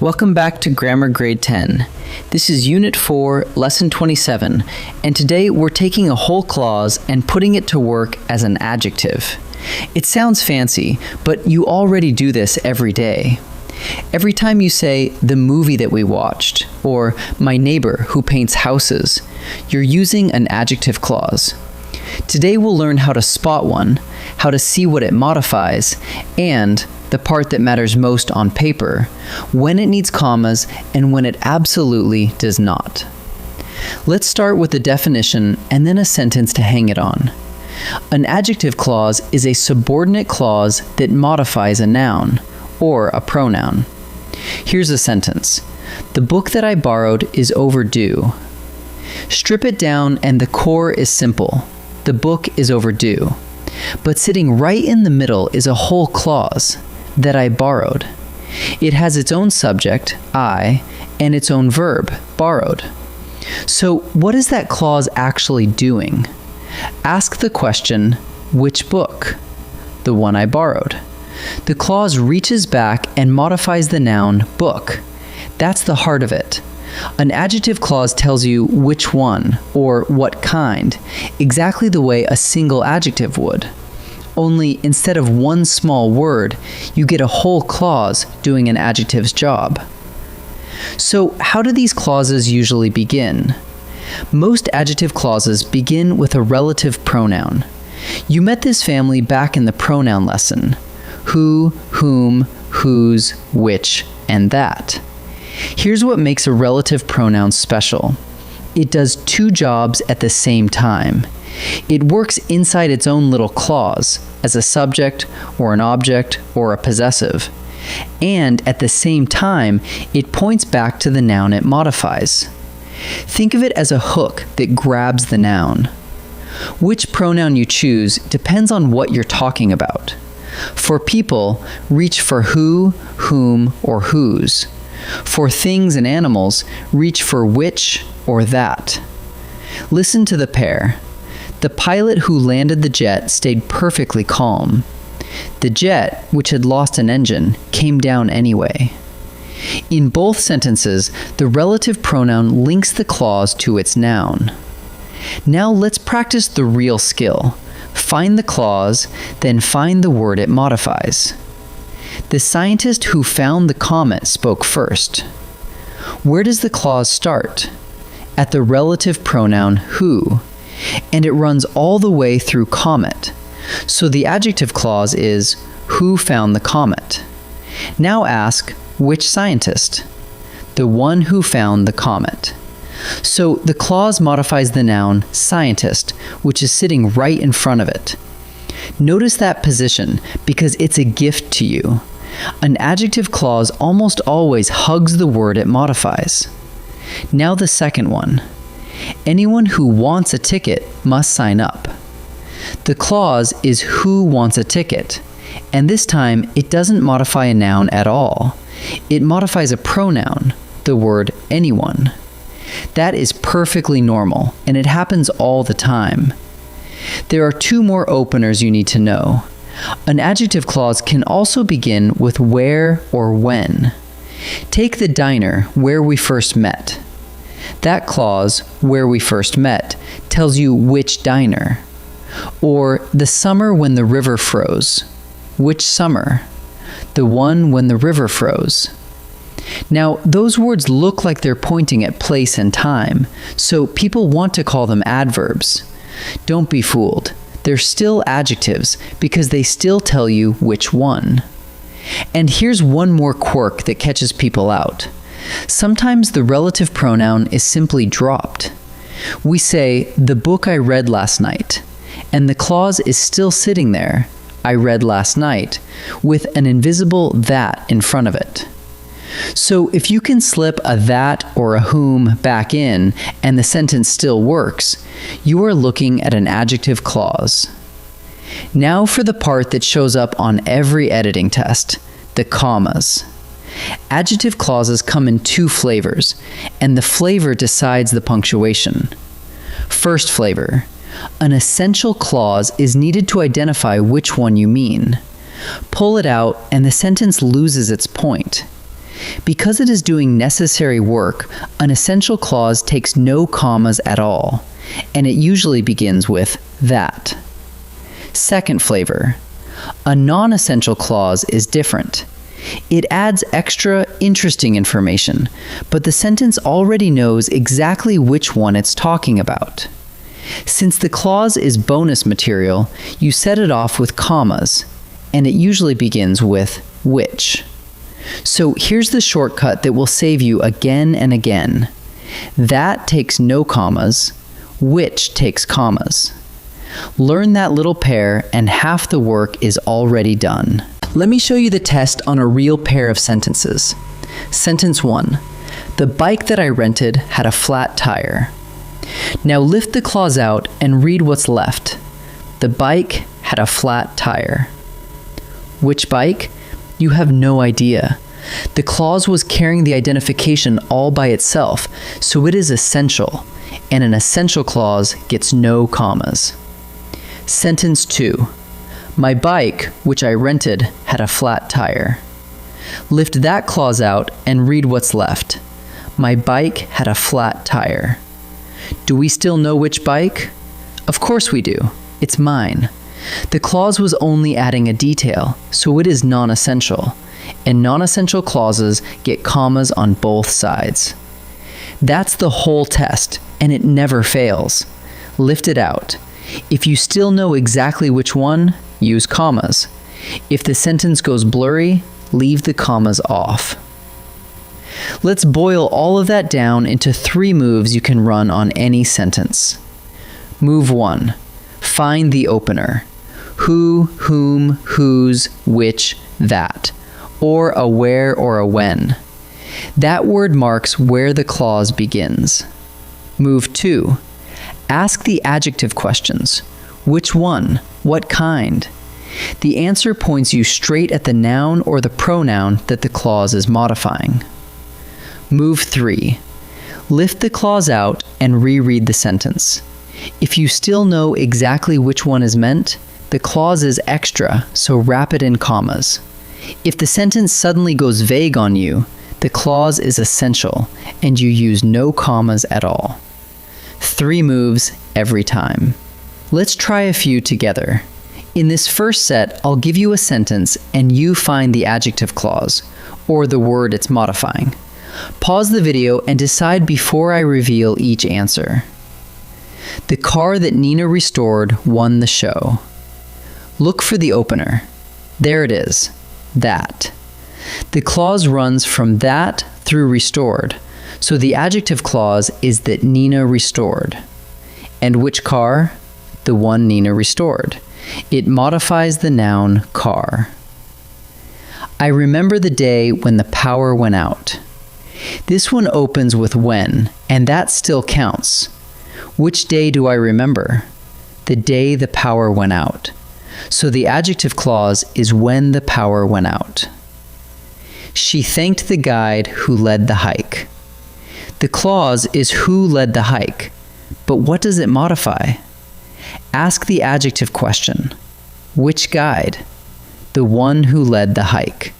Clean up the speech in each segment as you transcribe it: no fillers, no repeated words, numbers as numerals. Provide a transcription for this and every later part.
Welcome back to Grammar Grade 10. This is Unit 4, Lesson 27, and today we're taking a whole clause and putting it to work as an adjective. It sounds fancy, but you already do this every day. Every time you say, the movie that we watched, or my neighbor who paints houses, you're using an adjective clause. Today we'll learn how to spot one, how to see what it modifies, and the part that matters most on paper, when it needs commas and when it absolutely does not. Let's start with the definition and then a sentence to hang it on. An adjective clause is a subordinate clause that modifies a noun or a pronoun. Here's a sentence. The book that I borrowed is overdue. Strip it down and the core is simple. The book is overdue. But sitting right in the middle is a whole clause, that I borrowed. It has its own subject, I, and its own verb, borrowed. So what is that clause actually doing? Ask the question, which book? The one I borrowed. The clause reaches back and modifies the noun book. That's the heart of it. An adjective clause tells you which one, or what kind, exactly the way a single adjective would. Only instead of one small word, you get a whole clause doing an adjective's job. So how do these clauses usually begin? Most adjective clauses begin with a relative pronoun. You met this family back in the pronoun lesson. Who, whom, whose, which, and that. Here's what makes a relative pronoun special. It does two jobs at the same time. It works inside its own little clause, as a subject, or an object, or a possessive. And at the same time, it points back to the noun it modifies. Think of it as a hook that grabs the noun. Which pronoun you choose depends on what you're talking about. For people, reach for who, whom, or whose. For things and animals, reach for which or that. Listen to the pair. The pilot who landed the jet stayed perfectly calm. The jet, which had lost an engine, came down anyway. In both sentences, the relative pronoun links the clause to its noun. Now let's practice the real skill. Find the clause, then find the word it modifies. The scientist who found the comet spoke first. Where does the clause start? At the relative pronoun who. And it runs all the way through comet. So the adjective clause is, who found the comet? Now ask, which scientist? The one who found the comet. So the clause modifies the noun scientist, which is sitting right in front of it. Notice that position, because it's a gift to you. An adjective clause almost always hugs the word it modifies. Now the second one. Anyone who wants a ticket must sign up. The clause is who wants a ticket, and this time it doesn't modify a noun at all. It modifies a pronoun, the word anyone. That is perfectly normal, and it happens all the time. There are two more openers you need to know. An adjective clause can also begin with where or when. Take the diner where we first met. That clause, where we first met, tells you which diner. Or the summer when the river froze. Which summer? The one when the river froze. Now, those words look like they're pointing at place and time, so people want to call them adverbs. Don't be fooled. They're still adjectives because they still tell you which one. And here's one more quirk that catches people out. Sometimes the relative pronoun is simply dropped. We say, the book I read last night, and the clause is still sitting there, I read last night, with an invisible that in front of it. So if you can slip a that or a whom back in and the sentence still works, you are looking at an adjective clause. Now for the part that shows up on every editing test, the commas. Adjective clauses come in two flavors, and the flavor decides the punctuation. First flavor. An essential clause is needed to identify which one you mean. Pull it out, and the sentence loses its point. Because it is doing necessary work, an essential clause takes no commas at all, and it usually begins with that. Second flavor. A non-essential clause is different. It adds extra, interesting information, but the sentence already knows exactly which one it's talking about. Since the clause is bonus material, you set it off with commas, and it usually begins with which. So here's the shortcut that will save you again and again. That takes no commas, which takes commas. Learn that little pair and half the work is already done. Let me show you the test on a real pair of sentences. Sentence 1. The bike that I rented had a flat tire. Now lift the clause out and read what's left. The bike had a flat tire. Which bike? You have no idea. The clause was carrying the identification all by itself, so it is essential, and an essential clause gets no commas. Sentence 2. My bike, which I rented, had a flat tire. Lift that clause out and read what's left. My bike had a flat tire. Do we still know which bike? Of course we do. It's mine. The clause was only adding a detail, so it is non-essential, and non-essential clauses get commas on both sides. That's the whole test, and it never fails. Lift it out. If you still know exactly which one, use commas. If the sentence goes blurry, leave the commas off. Let's boil all of that down into 3 moves you can run on any sentence. Move 1. Find the opener. Who, whom, whose, which, that. Or a where or a when. That word marks where the clause begins. Move 2. Ask the adjective questions. Which one? What kind? The answer points you straight at the noun or the pronoun that the clause is modifying. Move 3. Lift the clause out and reread the sentence. If you still know exactly which one is meant, the clause is extra, so wrap it in commas. If the sentence suddenly goes vague on you, the clause is essential, and you use no commas at all. 3 moves every time. Let's try a few together. In this first set, I'll give you a sentence and you find the adjective clause, or the word it's modifying. Pause the video and decide before I reveal each answer. The car that Nina restored won the show. Look for the opener. There it is. That. The clause runs from that through restored, so the adjective clause is that Nina restored. And which car? The one Nina restored. It modifies the noun car. I remember the day when the power went out. This one opens with when, and that still counts. Which day do I remember? The day the power went out. So the adjective clause is when the power went out. She thanked the guide who led the hike. The clause is who led the hike, but what does it modify? Ask the adjective question. Which guide? The one who led the hike.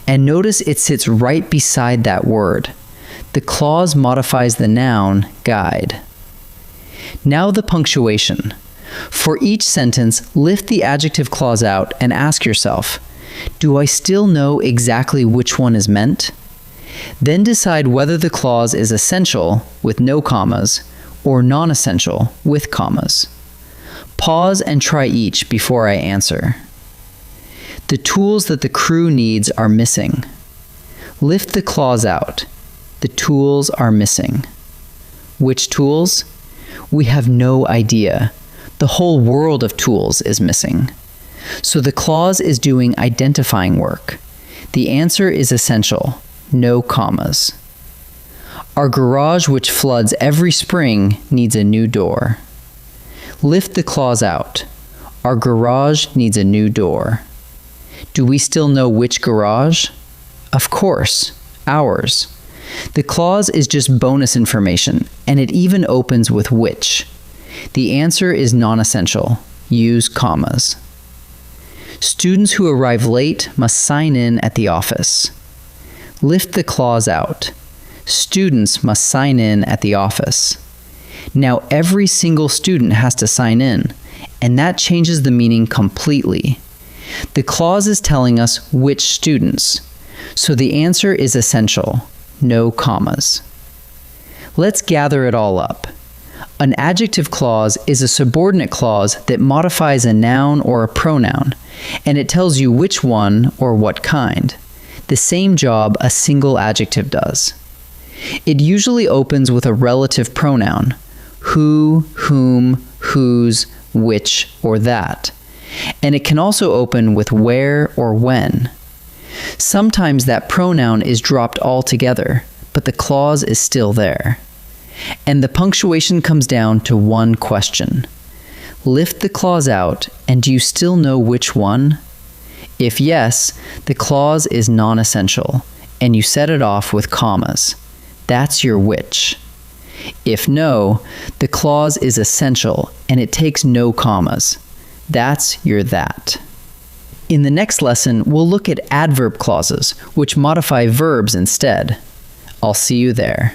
And notice it sits right beside that word. The clause modifies the noun guide. Now the punctuation. For each sentence, lift the adjective clause out and ask yourself, do I still know exactly which one is meant? Then decide whether the clause is essential with no commas or non-essential with commas. Pause and try each before I answer. The tools that the crew needs are missing. Lift the clause out. The tools are missing. Which tools? We have no idea. The whole world of tools is missing. So the clause is doing identifying work. The answer is essential. No commas. Our garage, which floods every spring, needs a new door. Lift the clause out. Our garage needs a new door. Do we still know which garage? Of course, ours. The clause is just bonus information, and it even opens with which. The answer is non-essential. Use commas. Students who arrive late must sign in at the office. Lift the clause out. Students must sign in at the office. Now every single student has to sign in, and that changes the meaning completely. The clause is telling us which students, so the answer is essential, no commas. Let's gather it all up. An adjective clause is a subordinate clause that modifies a noun or a pronoun, and it tells you which one or what kind. The same job a single adjective does. It usually opens with a relative pronoun, who, whom, whose, which, or that. And it can also open with where or when. Sometimes that pronoun is dropped altogether, but the clause is still there. And the punctuation comes down to one question. Lift the clause out, and do you still know which one? If yes, the clause is non-essential, and you set it off with commas. That's your which. If no, the clause is essential, and it takes no commas. That's your that. In the next lesson, we'll look at adverb clauses, which modify verbs instead. I'll see you there.